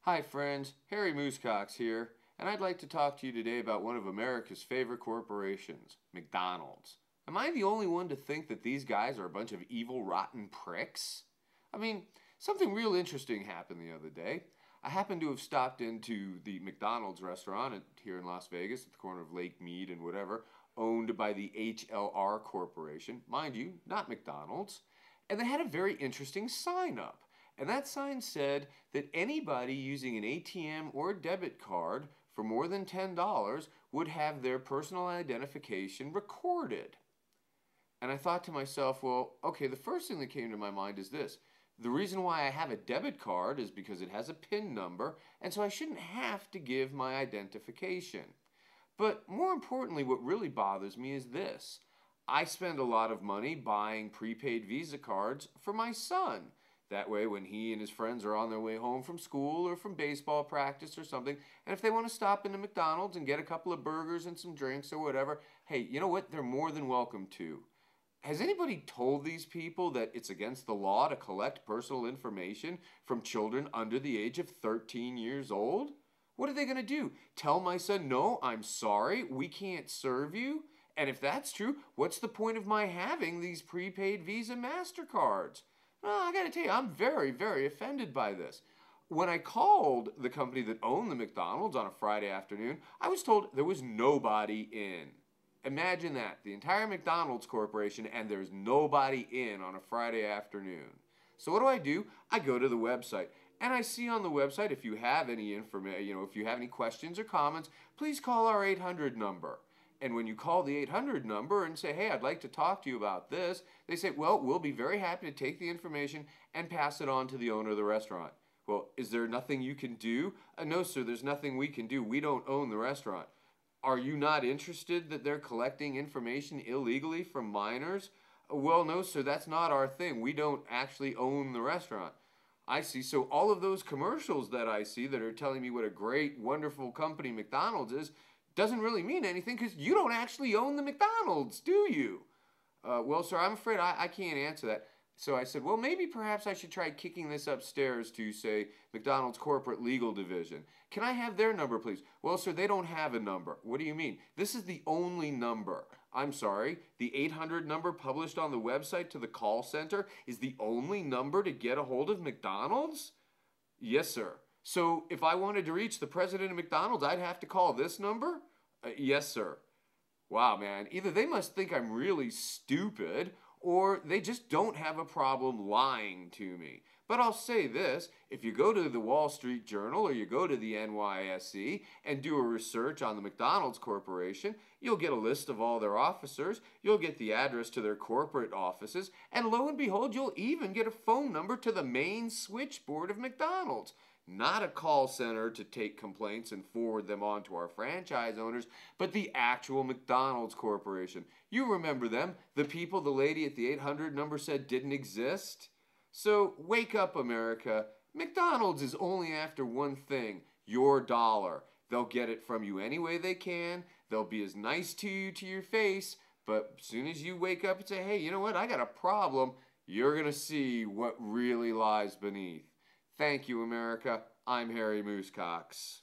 Hi friends, Harry Moosecox here, and I'd like to talk to you today about one of America's favorite corporations, McDonald's. Am I the only one to think that these guys are a bunch of evil, rotten pricks? I mean, something real interesting happened the other day. I happened to have stopped into the McDonald's restaurant here in Las Vegas at the corner of Lake Mead and whatever, owned by the HLR Corporation, mind you, not McDonald's, and they had a very interesting sign up. And that sign said that anybody using an ATM or debit card for more than $10 would have their personal identification recorded. And I thought to myself, well, okay, the first thing that came to my mind is this. The reason why I have a debit card is because it has a PIN number, and so I shouldn't have to give my identification. But more importantly, what really bothers me is this. I spend a lot of money buying prepaid Visa cards for my son. That way, when he and his friends are on their way home from school or from baseball practice or something, and if they want to stop into McDonald's and get a couple of burgers and some drinks or whatever, hey, you know what? They're more than welcome to. Has anybody told these people that it's against the law to collect personal information from children under the age of 13 years old? What are they going to do? Tell my son, no, I'm sorry, we can't serve you? And if that's true, what's the point of my having these prepaid Visa MasterCards? Well, I gotta tell you, I'm very, very offended by this. When I called the company that owned the McDonald's on a Friday afternoon, I was told there was nobody in. Imagine that, the entire McDonald's corporation, and there's nobody in on a Friday afternoon. So what do? I go to the website, and I see on the website if you have any information, if you have any questions or comments, please call our 800 number. And when you call the 800 number and say, hey, I'd like to talk to you about this, they say, well, we'll be very happy to take the information and pass it on to the owner of the restaurant. Well, is there nothing you can do? No, sir, there's nothing we can do. We don't own the restaurant. Are you not interested that they're collecting information illegally from minors? Well, no, sir, that's not our thing. We don't actually own the restaurant. I see. So all of those commercials that I see that are telling me what a great, wonderful company McDonald's is, doesn't really mean anything because you don't actually own the McDonald's, do you? Well, sir, I'm afraid I can't answer that. So I said, well, maybe perhaps I should try kicking this upstairs to, say, McDonald's Corporate Legal Division. Can I have their number, please? Well, sir, they don't have a number. What do you mean? This is the only number. I'm sorry, the 800 number published on the website to the call center is the only number to get a hold of McDonald's? Yes, sir. So if I wanted to reach the president of McDonald's, I'd have to call this number? Yes, sir. Wow, man. Either they must think I'm really stupid, or they just don't have a problem lying to me. But I'll say this, if you go to the Wall Street Journal or you go to the NYSE and do a research on the McDonald's Corporation, you'll get a list of all their officers, you'll get the address to their corporate offices, and lo and behold, you'll even get a phone number to the main switchboard of McDonald's. Not a call center to take complaints and forward them on to our franchise owners, but the actual McDonald's Corporation. You remember them, the people the lady at the 800 number said didn't exist? So wake up, America. McDonald's is only after one thing, your dollar. They'll get it from you any way they can. They'll be as nice to you to your face, but as soon as you wake up and say, hey, you know what, I got a problem, you're going to see what really lies beneath. Thank you, America. I'm Harry Moosecox.